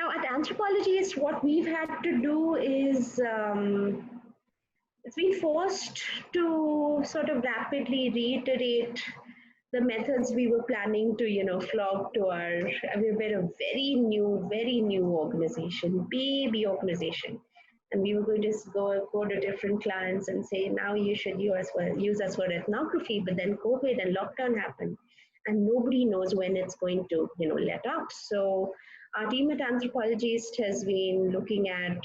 Now at Anthropologiste, what we've had to do is it's been forced to sort of rapidly reiterate the methods we were planning to, flog to our, we've been a very new organization, baby organization. And we were going to just go to different clients and say, now you should use us for ethnography, but then COVID and lockdown happened. And nobody knows when it's going to, let up. So our team at Anthropologist has been looking at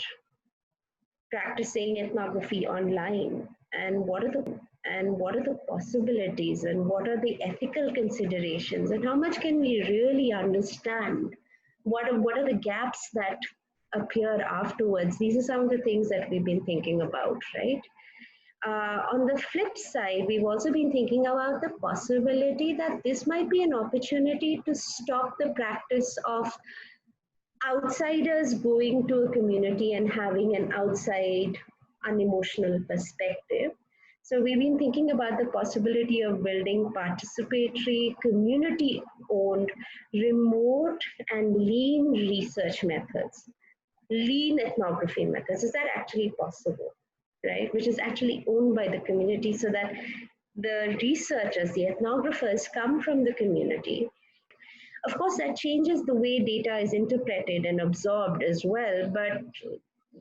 practicing ethnography online, and what are the possibilities, and what are the ethical considerations, and how much can we really understand, what are the gaps that appear afterwards. These are some of the things that we've been thinking about, right? On the flip side, we've also been thinking about the possibility that this might be an opportunity to stop the practice of outsiders going to a community and having an outside unemotional perspective. So we've been thinking about the possibility of building participatory, community-owned, remote and lean research methods, lean ethnography methods. Is that actually possible, right? Which is actually owned by the community, so that the researchers, the ethnographers, come from the community. Of course, that changes the way data is interpreted and absorbed as well, but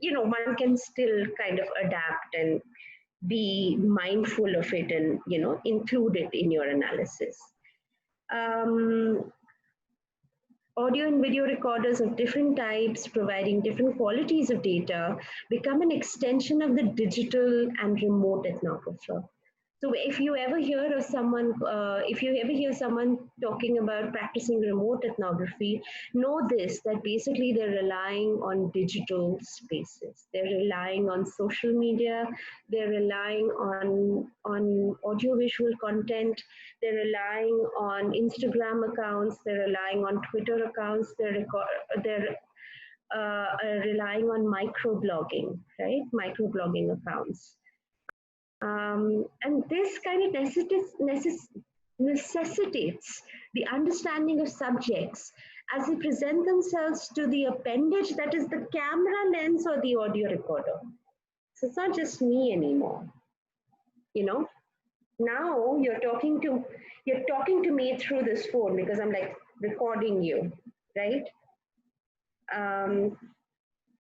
one can still kind of adapt and be mindful of it and include it in your analysis. Audio and video recorders of different types, providing different qualities of data, become an extension of the digital and remote ethnographer. So if you ever hear of someone, talking about practicing remote ethnography, know this, that basically they're relying on digital spaces. They're relying on social media. They're relying on audiovisual content. They're relying on Instagram accounts. They're relying on Twitter accounts. They're relying on microblogging, right? Microblogging accounts. And this kind of necessitates the understanding of subjects as they present themselves to the appendage that is the camera lens or the audio recorder. So it's not just me anymore. Now you're talking to me through this phone because I'm like recording you, right? And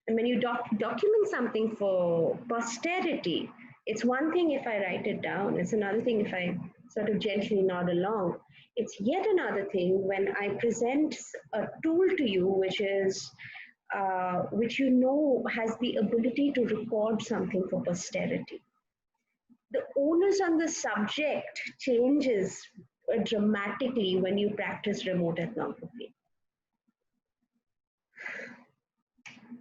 when you document something for posterity, it's one thing if I write it down. It's another thing if I sort of gently nod along. It's yet another thing when I present a tool to you, which is, which has the ability to record something for posterity. The onus on the subject changes dramatically when you practice remote ethnography.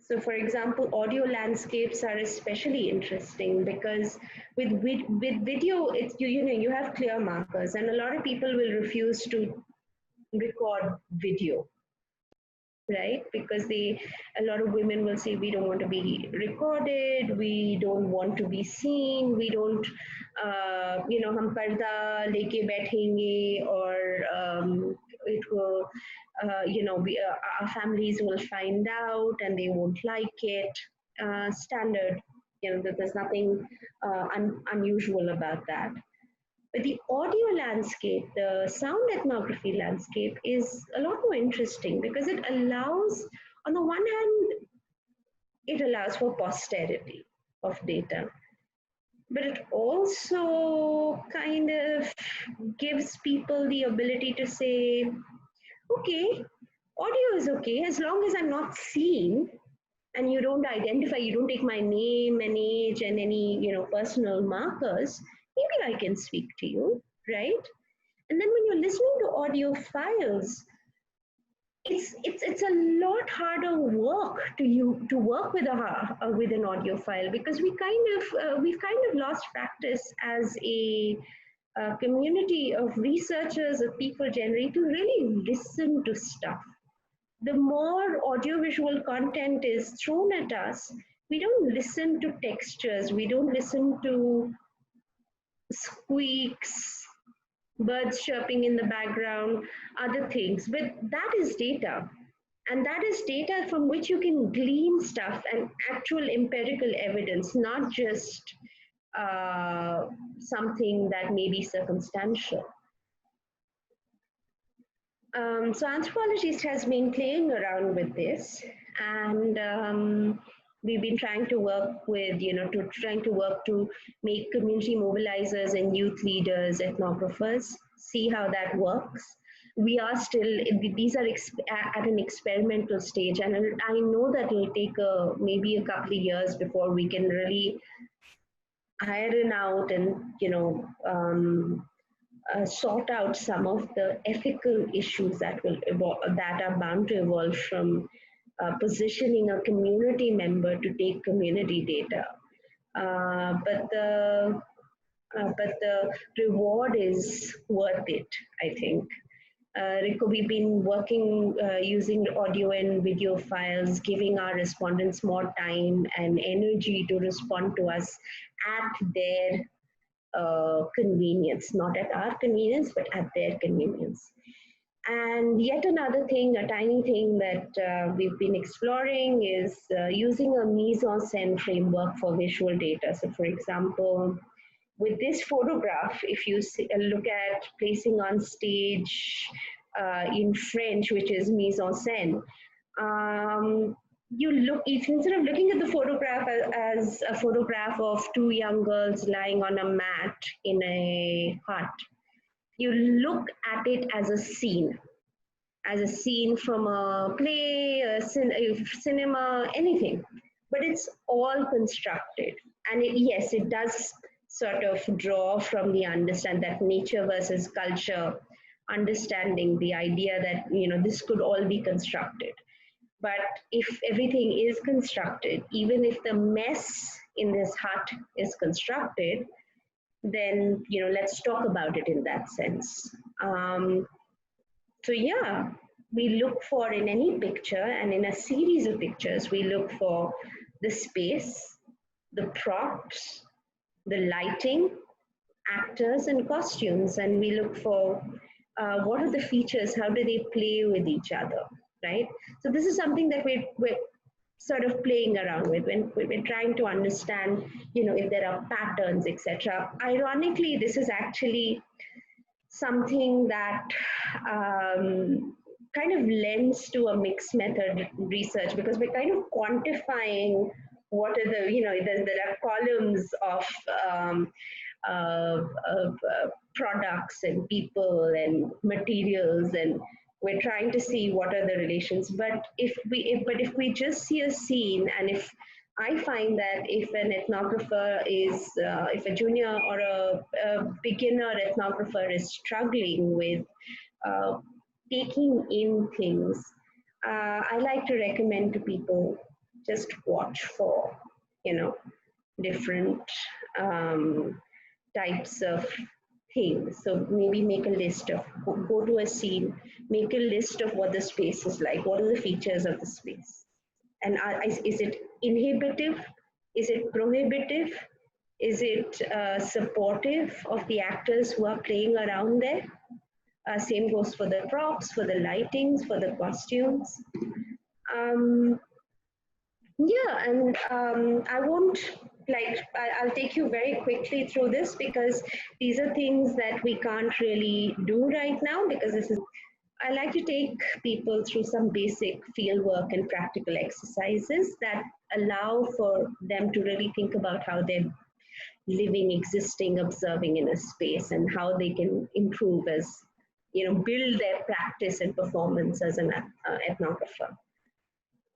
So for example, audio landscapes are especially interesting because with video, it's, you have clear markers, and a lot of people will refuse to record video, right? Because a lot of women will say, we don't want to be recorded, we don't want to be seen, we don't, hum parda leke baithenge, or it will, our families will find out and they won't like it. Standard, there's nothing unusual about that. But the audio landscape, the sound ethnography landscape, is a lot more interesting because it allows, on the one hand, it allows for posterity of data, but it also kind of gives people the ability to say, okay, audio is okay as long as I'm not seen and you don't identify, you don't take my name and age and any personal markers. Maybe I can speak to you, right? And then when you're listening to audio files, it's a lot harder work to work with an audio file, because we've kind of lost practice as a community of researchers, of people generally, to really listen to stuff. The more audiovisual content is thrown at us, we don't listen to textures, we don't listen to squeaks, birds chirping in the background, other things. But that is data. And that is data from which you can glean stuff and actual empirical evidence, not just something that may be circumstantial. So Anthropologist has been playing around with this, and we've been trying to work with, to make community mobilizers and youth leaders, ethnographers, see how that works. We are still, these are at an experimental stage, and I know that it'll take maybe a couple of years before we can really iron out and, sort out some of the ethical issues that will that are bound to evolve from positioning a community member to take community data. But the reward is worth it, I think. Rico, we've been working using audio and video files, giving our respondents more time and energy to respond to us at their convenience, not at our convenience, but at their convenience. And yet another thing, a tiny thing that we've been exploring is using a mise-en-scène framework for visual data. So for example, with this photograph, if you look at placing on stage in French, which is mise-en-scène, instead of looking at the photograph as a photograph of two young girls lying on a mat in a hut, you look at it as a scene from a play, a cinema, anything. But it's all constructed. And yes, it does sort of draw from the understand that nature versus culture, understanding the idea that, this could all be constructed. But if everything is constructed, even if the mess in this hut is constructed, then, let's talk about it in that sense. So yeah, we look for in any picture and in a series of pictures, we look for the space, the props, the lighting, actors and costumes, and we look for what are the features, how do they play with each other, right? So this is something that we're sort of playing around with when we're trying to understand, if there are patterns, etc. Ironically, this is actually something that kind of lends to a mixed method research, because we're kind of quantifying what are there are columns of products and people and materials, and we're trying to see what are the relations. But if we just see a scene, and if I find that if an ethnographer is, if a junior or a beginner ethnographer is struggling with taking in things, I like to recommend to people just watch for, different types of things. So maybe make a list of, go to a scene, make a list of what the space is like, what are the features of the space. And is it inhibitive? Is it prohibitive? Is it supportive of the actors who are playing around there? Same goes for the props, for the lightings, for the costumes. Yeah, and I won't, I'll take you very quickly through this, because these are things that we can't really do right now, because I like to take people through some basic fieldwork and practical exercises that allow for them to really think about how they're living, existing, observing in a space, and how they can improve as, build their practice and performance as an ethnographer.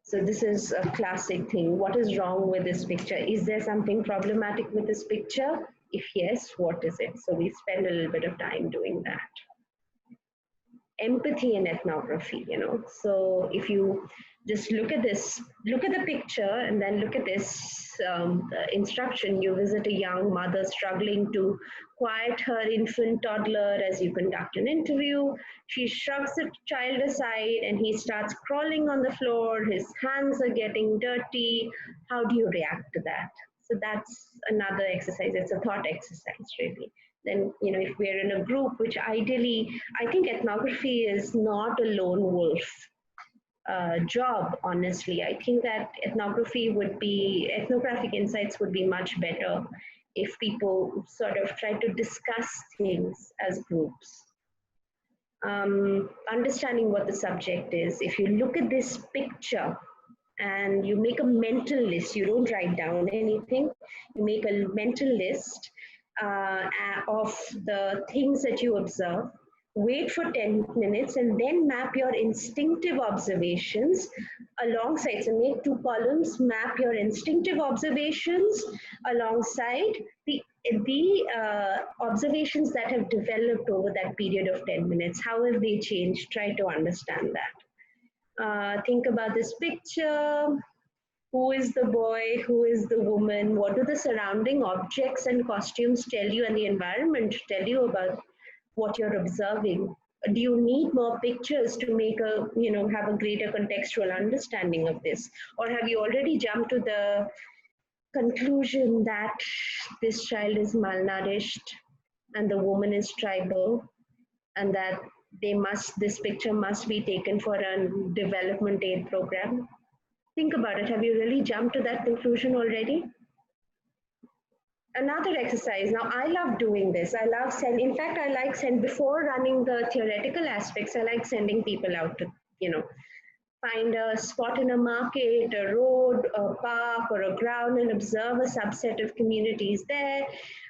So this is a classic thing. What is wrong with this picture? Is there something problematic with this picture? If yes, what is it? So we spend a little bit of time doing that. Empathy in ethnography, So if you just look at this, look at the picture, and then look at this instruction. You visit a young mother struggling to quiet her infant toddler as you conduct an interview. She shrugs the child aside and he starts crawling on the floor. His hands are getting dirty. How do you react to that? So that's another exercise. It's a thought exercise, really. Then, if we're in a group, which ideally, I think ethnography is not a lone wolf job, honestly. I think that ethnographic insights would be much better if people sort of try to discuss things as groups. Understanding what the subject is. If you look at this picture and you make a mental list, you don't write down anything, you make a mental list of the things that you observe, wait for 10 minutes and then map your instinctive observations alongside. So make two columns, map your instinctive observations alongside the observations that have developed over that period of 10 minutes. How have they changed? Try to understand that. Think about this picture. Who is the boy? Who is the woman? What do the surrounding objects and costumes tell you, and the environment tell you about what you're observing? Do you need more pictures to make have a greater contextual understanding of this? Or have you already jumped to the conclusion that this child is malnourished and the woman is tribal, and that this picture must be taken for a development aid program? Think about it. Have you really jumped to that conclusion already? Another exercise. Now, I love doing this. I love in fact, I like before running the theoretical aspects, I like sending people out to, find a spot in a market, a road, a park, or a ground and observe a subset of communities there.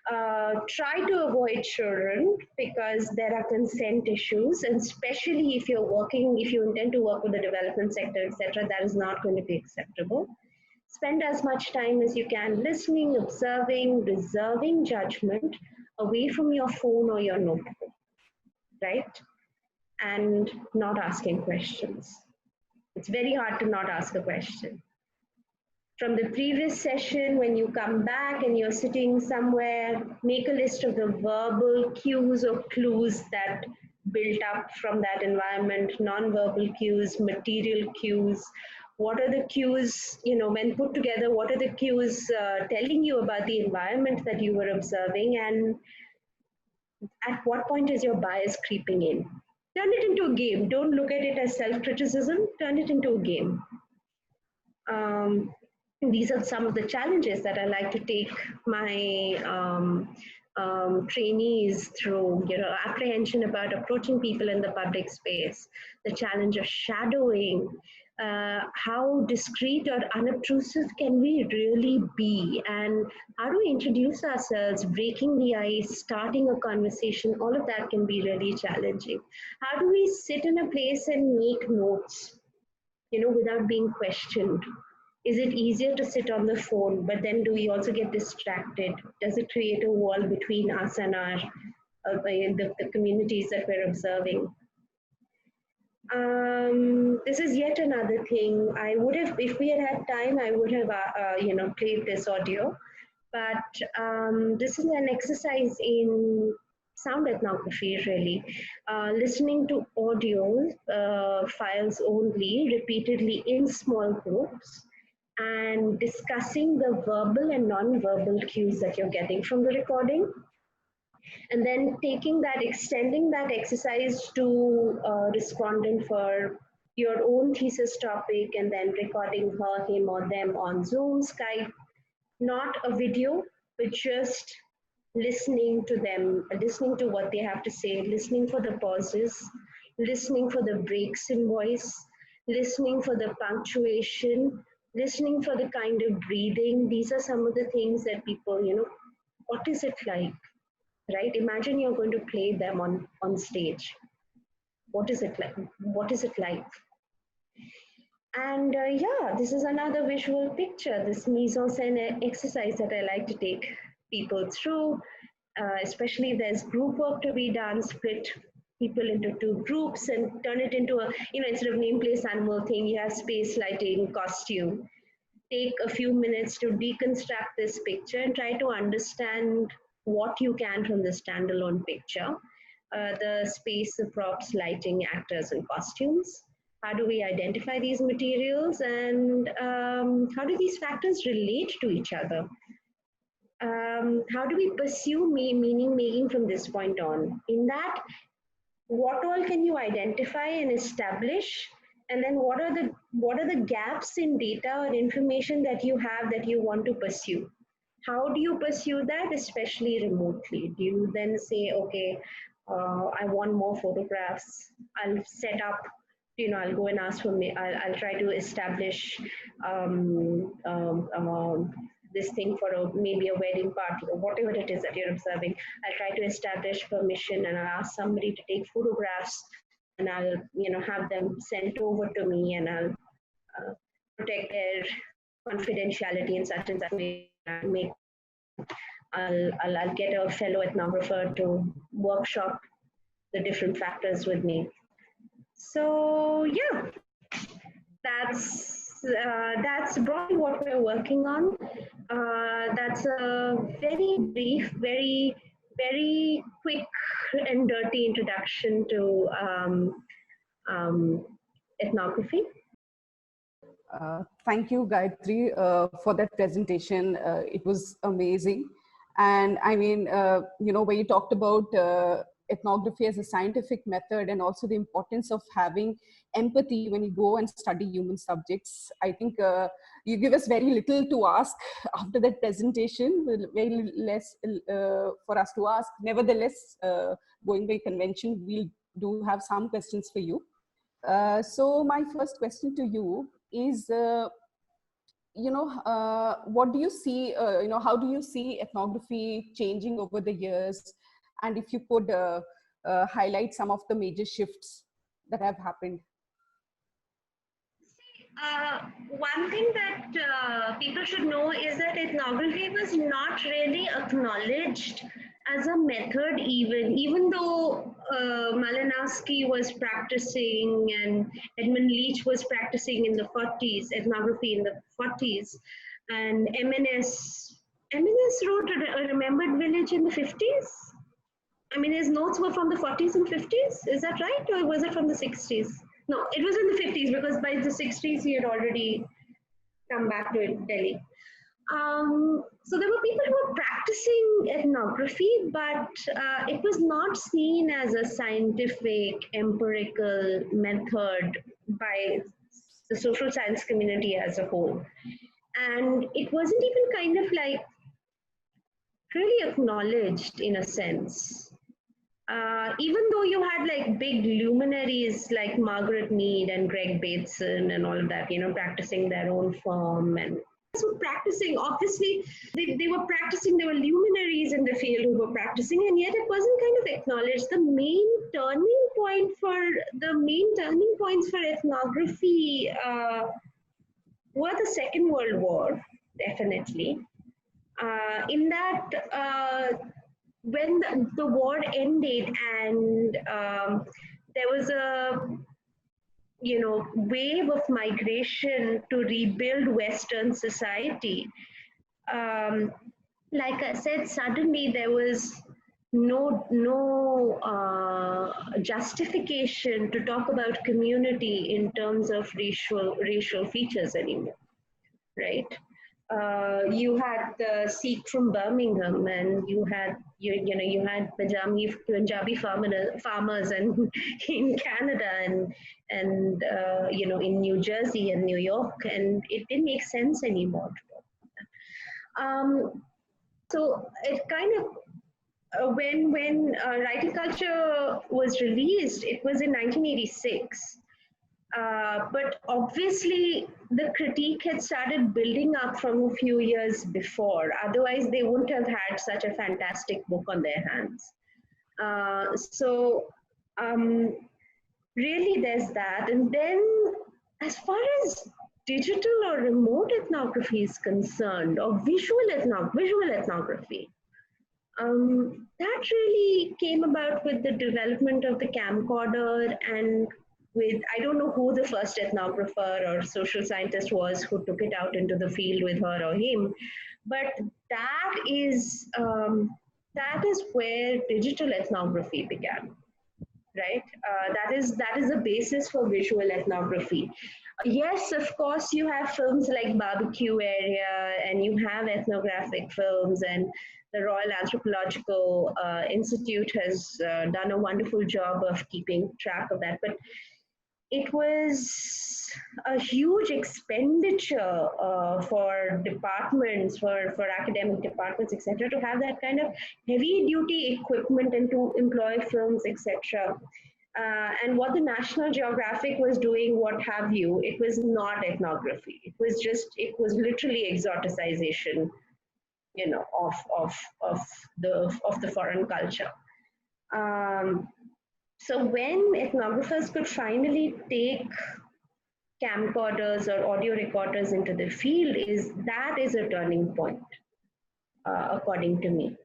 Try to avoid children because there are consent issues, and especially if you intend to work with the development sector, etc., that is not going to be acceptable. Spend as much time as you can listening, observing, reserving judgment away from your phone or your notebook, right? And not asking questions. It's very hard to not ask a question. From the previous session, when you come back and you're sitting somewhere, make a list of the verbal cues or clues that built up from that environment, non-verbal cues, material cues. What are the cues, when put together, what are the cues telling you about the environment that you were observing, and at what point is your bias creeping in? Turn it into a game. Don't look at it as self-criticism. Turn it into a game. These are some of the challenges that I like to take my trainees through, apprehension about approaching people in the public space, the challenge of shadowing, how discreet or unobtrusive can we really be, and how do we introduce ourselves, breaking the ice, starting a conversation. All of that can be really challenging. How do we sit in a place and make notes, without being questioned? Is it easier to sit on the phone, but then do we also get distracted? Does it create a wall between us and the communities that we're observing? This is yet another thing. I would have, if we had time, I would have, played this audio. But this is an exercise in sound ethnography, really. Listening to audio files only, repeatedly in small groups, and discussing the verbal and non-verbal cues that you're getting from the recording. And then extending that exercise to a respondent for your own thesis topic, and then recording her, him, or them on Zoom, Skype, not a video, but just listening to them, listening to what they have to say, listening for the pauses, listening for the breaks in voice, listening for the punctuation, listening for the kind of breathing. These are some of the things that people, what is it like, right? Imagine you're going to play them on stage. What is it like? What is it like? And this is another visual picture, this mise-en-scène exercise that I like to take people through, especially if there's group work to be done, split people into two groups and turn it into a, instead of name, place, animal thing, you have space, lighting, costume. Take a few minutes to deconstruct this picture and try to understand what you can from the standalone picture. The space, the props, lighting, actors, and costumes. How do we identify these materials, and how do these factors relate to each other? How do we pursue meaning making from this point on? In that, what all can you identify and establish, and then what are the gaps in data or information that you have that you want to pursue. How do you pursue that, especially remotely? Do you then say, okay, I want more photographs, I'll set up, I'll go and ask for me, I'll try to establish this thing for maybe a wedding party or whatever it is that you're observing. I'll try to establish permission and I'll ask somebody to take photographs, and I'll have them sent over to me, and I'll protect their confidentiality in such and such way. I'll get a fellow ethnographer to workshop the different factors with me. So yeah, that's broadly what we're working on. That's a very brief, very quick and dirty introduction to ethnography. Thank you, Gayathri, for that presentation. It was amazing. And I mean, when you talked about ethnography as a scientific method and also the importance of having empathy when you go and study human subjects, I think you give us very little to ask after that presentation, very less for us to ask. Nevertheless, going by convention, we do have some questions for you. So my first question to you is, what do you see, how do you see ethnography changing over the years? And if you could highlight some of the major shifts that have happened. One thing that people should know is that ethnography was not really acknowledged as a method, even though Malinowski was practicing and Edmund Leach was practicing in the 40s, ethnography in the 40s, and MNS wrote a Remembered Village in the 50s. I mean, his notes were from the 40s and 50s. Is that right? Or was it from the 60s? No, it was in the 50s, because by the 60s he had already come back to Delhi. So there were people who were practicing ethnography, but it was not seen as a scientific, empirical method by the social science community as a whole. And it wasn't even kind of like really acknowledged in a sense. Even though you had like big luminaries like Margaret Mead and Greg Bateson and all of that, practicing their own form, and so practicing, obviously they were practicing, there were luminaries in the field who were practicing, and yet it wasn't kind of acknowledged. The main turning points for ethnography were the Second World War, definitely. In that, when the war ended and there was a wave of migration to rebuild Western society, like I said, suddenly there was no justification to talk about community in terms of racial features anymore, right? You had the Sikh from Birmingham, and you had Punjabi farmers and in Canada and in New Jersey and New York, and it didn't make sense anymore. So it kind of when writing culture was released, it was in 1986. But obviously, the critique had started building up from a few years before. Otherwise, they wouldn't have had such a fantastic book on their hands. Really, there's that. And then, as far as digital or remote ethnography is concerned, or visual ethnography, that really came about with the development of the camcorder, and with, I don't know who the first ethnographer or social scientist was who took it out into the field with her or him, but that is where digital ethnography began, right? That is the basis for visual ethnography. Yes, of course, you have films like Barbecue Area, and you have ethnographic films, and the Royal Anthropological Institute has done a wonderful job of keeping track of that. But it was a huge expenditure for departments, for academic departments, etc., to have that kind of heavy duty equipment and to employ films, etc. And what the National Geographic was doing, what have you, it was not ethnography. It was literally exoticization, of the foreign culture. So when ethnographers could finally take camcorders or audio recorders into the field, that is a turning point, according to me.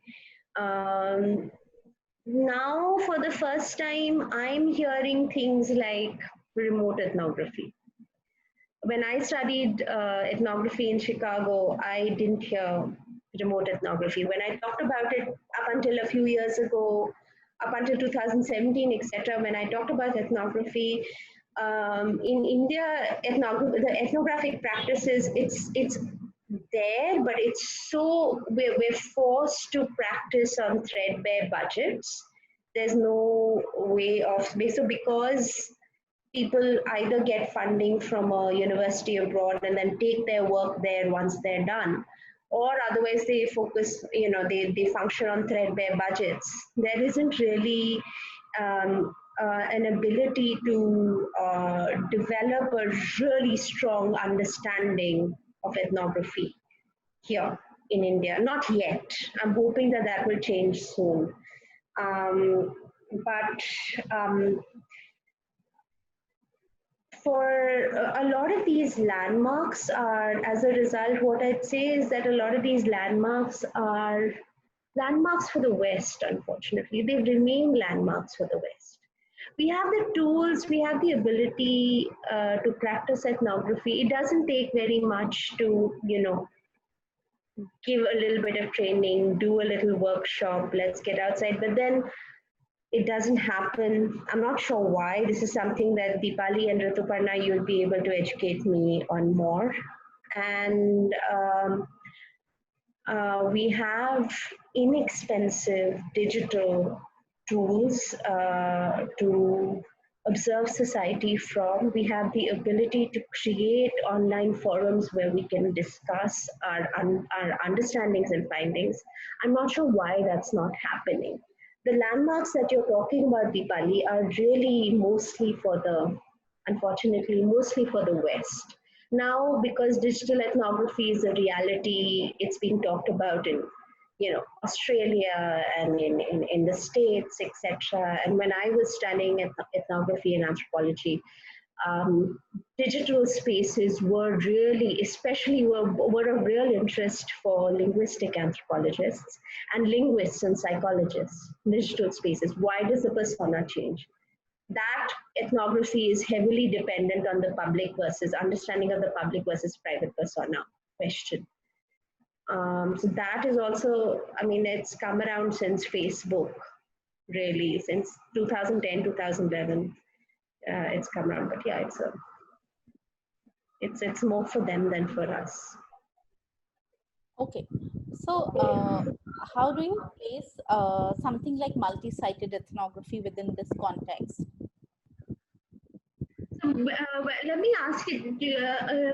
Now, for the first time, I'm hearing things like remote ethnography. When I studied ethnography in Chicago, I didn't hear remote ethnography. When I talked about it up until a few years ago, up until 2017, etc., when I talked about ethnography, in India, the ethnographic practices, it's there, but it's so, we're forced to practice on threadbare budgets. There's no way of, so because people either get funding from a university abroad and then take their work there once they're done, or otherwise they focus, they function on threadbare budgets. There isn't really an ability to develop a really strong understanding of ethnography here in India. Not yet. I'm hoping that that will change soon. But for a lot of these landmarks are, as a result, what I'd say is that a lot of these landmarks are landmarks for the West, unfortunately. They remain landmarks for the West. We have the tools, we have the ability to practice ethnography. It doesn't take very much to, give a little bit of training, do a little workshop, let's get outside. But then it doesn't happen. I'm not sure why. This is something that Deepali and Rituparna, you'll be able to educate me on more. And we have inexpensive digital tools to observe society from. We have the ability to create online forums where we can discuss our understandings and findings. I'm not sure why that's not happening. The landmarks that you're talking about, Deepali, are really unfortunately, mostly for the West. Now, because digital ethnography is a reality, it's being talked about in, Australia and in the States, etc. And when I was studying ethnography and anthropology, digital spaces were really, especially were of real interest for linguistic anthropologists and linguists and psychologists. Digital spaces. Why does the persona change? That ethnography is heavily dependent on the public versus understanding of the public versus private persona question. So that is also, it's come around since Facebook, really, since 2010, 2011. It's come around, but yeah, it's more for them than for us. Okay, so how do you place something like multi-sited ethnography within this context? So, let me ask you,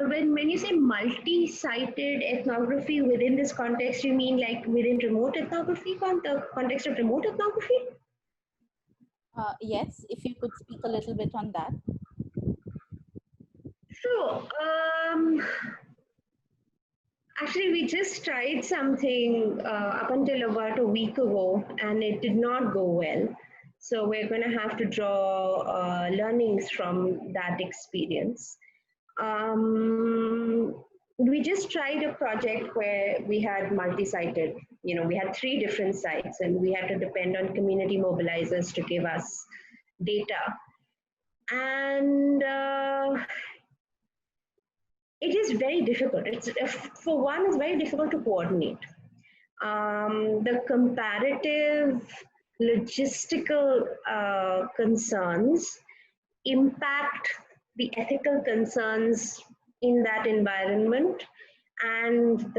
when you say multi-sited ethnography within this context, you mean like within remote ethnography, the context of remote ethnography? Yes, if you could speak a little bit on that. So, actually, we just tried something up until about a week ago, and it did not go well. So we're going to have to draw learnings from that experience. We just tried a project where we had multi-sited, we had 3 different sites, and we had to depend on community mobilizers to give us data. And it is very difficult. For one, it's very difficult to coordinate. The comparative logistical concerns impact the ethical concerns in that environment, and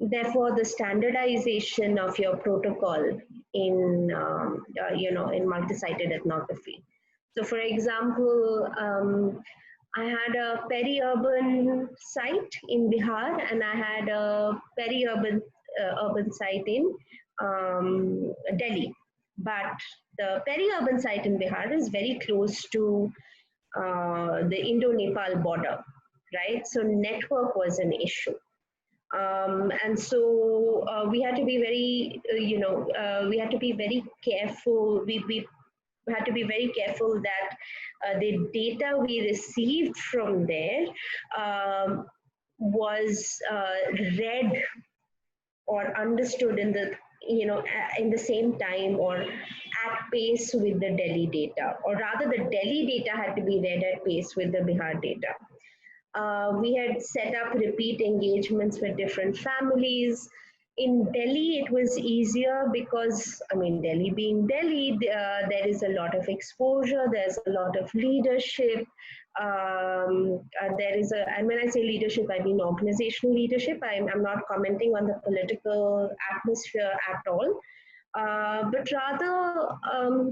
therefore the standardization of your protocol in in multi-sited ethnography. So for example, I had a peri-urban site in Bihar, and I had a peri-urban urban site in Delhi. But the peri-urban site in Bihar is very close to the Indo-Nepal border, right? So network was an issue. And so we had to be very, we had to be very careful. We had to be very careful that the data we received from there was read or understood in the in the same time or at pace with the Delhi data, or rather the Delhi data had to be read at pace with the Bihar data. We had set up repeat engagements with different families. In Delhi, it was easier because, I mean, Delhi being Delhi, there is a lot of exposure, there's a lot of leadership. There is and when I say leadership, I mean organizational leadership. I'm not commenting on the political atmosphere at all. But rather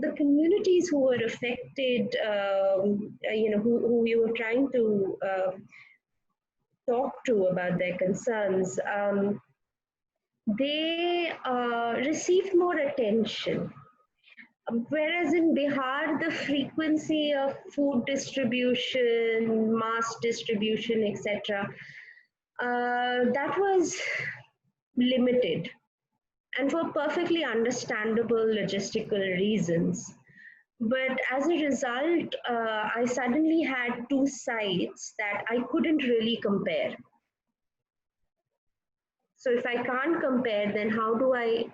the communities who were affected, who we were trying to talk to about their concerns, they received more attention. Whereas in Bihar, the frequency of food distribution, mass distribution, etc., that was limited, and for perfectly understandable logistical reasons. But as a result, I suddenly had two sites that I couldn't really compare. So if I can't compare, then how do I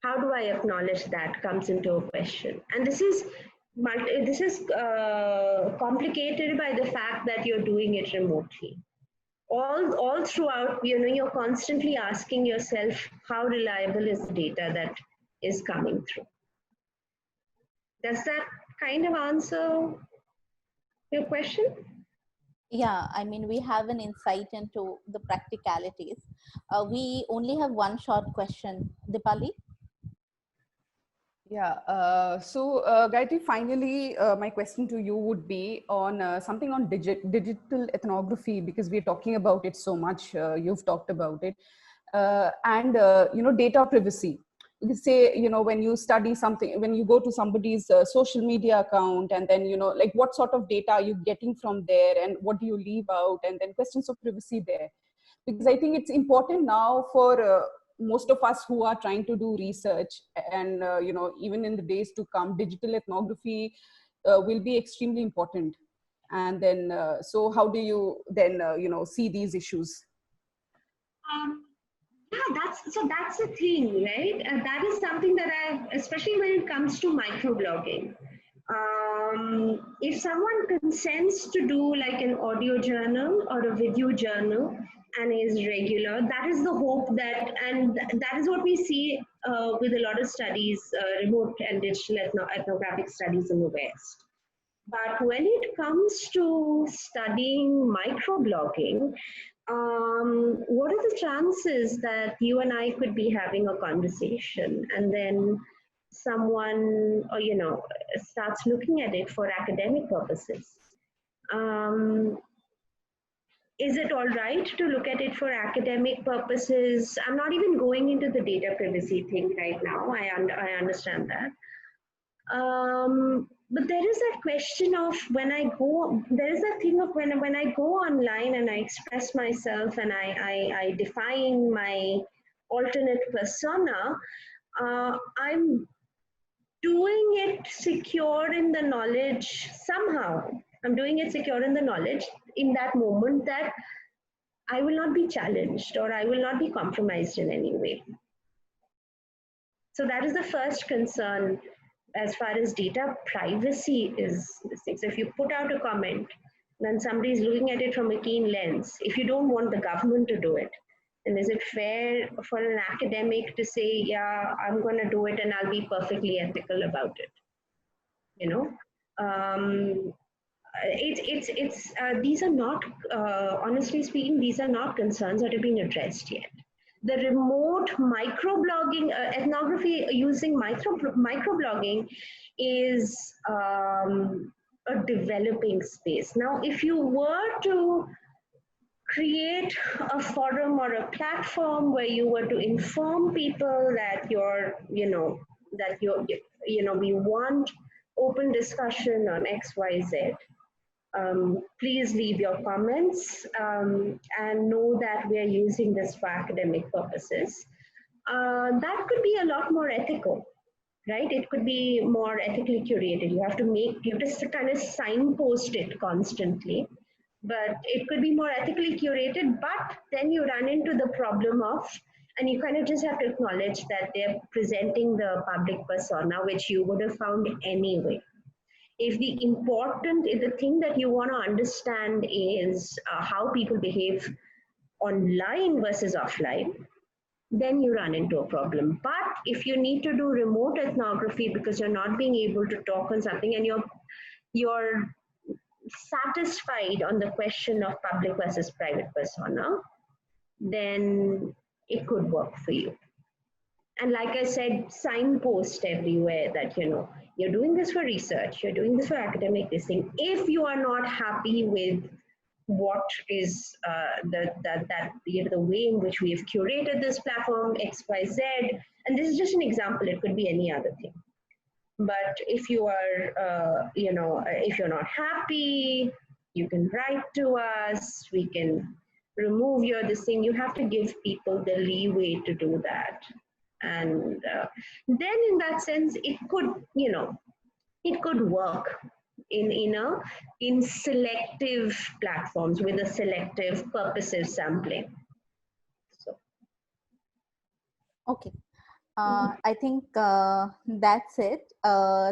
acknowledge that comes into a question? And this is complicated by the fact that you're doing it remotely. All throughout, you're constantly asking yourself, how reliable is the data that is coming through? Does that kind of answer your question? Yeah, I mean, we have an insight into the practicalities. We only have one short question. Deepali? Yeah, Gayathri, finally, my question to you would be on something on digital ethnography, because we're talking about it so much. You've talked about it. And data privacy. You say, when you study something, when you go to somebody's social media account, and then, like what sort of data are you getting from there, and what do you leave out, and then questions of privacy there. Because I think it's important now for most of us who are trying to do research, and even in the days to come, digital ethnography will be extremely important. And then, so how do you then, see these issues? Yeah, that's the thing, right? That is something that especially when it comes to microblogging. If someone consents to do like an audio journal or a video journal and is regular, that is the hope and that is what we see with a lot of studies, remote and digital ethnographic studies in the West. But when it comes to studying microblogging, what are the chances that you and I could be having a conversation and then someone, starts looking at it for academic purposes? Is it all right to look at it for academic purposes? I'm not even going into the data privacy thing right now. I understand that. But there is that question of there is that thing of when I go online and I express myself and I define my alternate persona, I'm doing it secure in the knowledge somehow. I'm doing it secure in the knowledge in that moment that I will not be challenged or I will not be compromised in any way. So that is the first concern as far as data privacy is. So if you put out a comment, then somebody is looking at it from a keen lens. If you don't want the government to do it, then is it fair for an academic to say, yeah, I'm going to do it and I'll be perfectly ethical about it? These are not, honestly speaking, these are not concerns that have been addressed yet. the remote microblogging, ethnography using microblogging is a developing space. Now, if you were to create a forum or a platform where you were to inform people that we want open discussion on XYZ, please leave your comments and know that we are using this for academic purposes. That could be a lot more ethical, right? It could be more ethically curated. You have to kind of signpost it constantly, but it could be more ethically curated. But then you run into the problem of, and you kind of just have to acknowledge that they're presenting the public persona, which you would have found anyway. If the thing that you want to understand is how people behave online versus offline, then you run into a problem. But if you need to do remote ethnography because you're not being able to talk on something and you're satisfied on the question of public versus private persona, then it could work for you. And like I said, signpost everywhere that you're doing this for research, you're doing this for academic this thing. If you are not happy with what is the way in which we have curated this platform XYZ, and this is just an example, it could be any other thing. But if you are if you're not happy, you can write to us, we can remove this thing. You have to give people the leeway to do that. And then in that sense, it could work in selective platforms with a selective purposive sampling. So. Okay. I think that's it.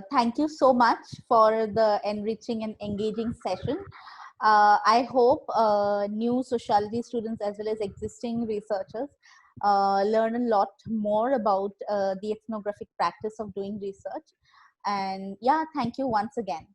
Thank you so much for the enriching and engaging session. I hope new sociology students as well as existing researchers learn a lot more about the ethnographic practice of doing research. And yeah, thank you once again.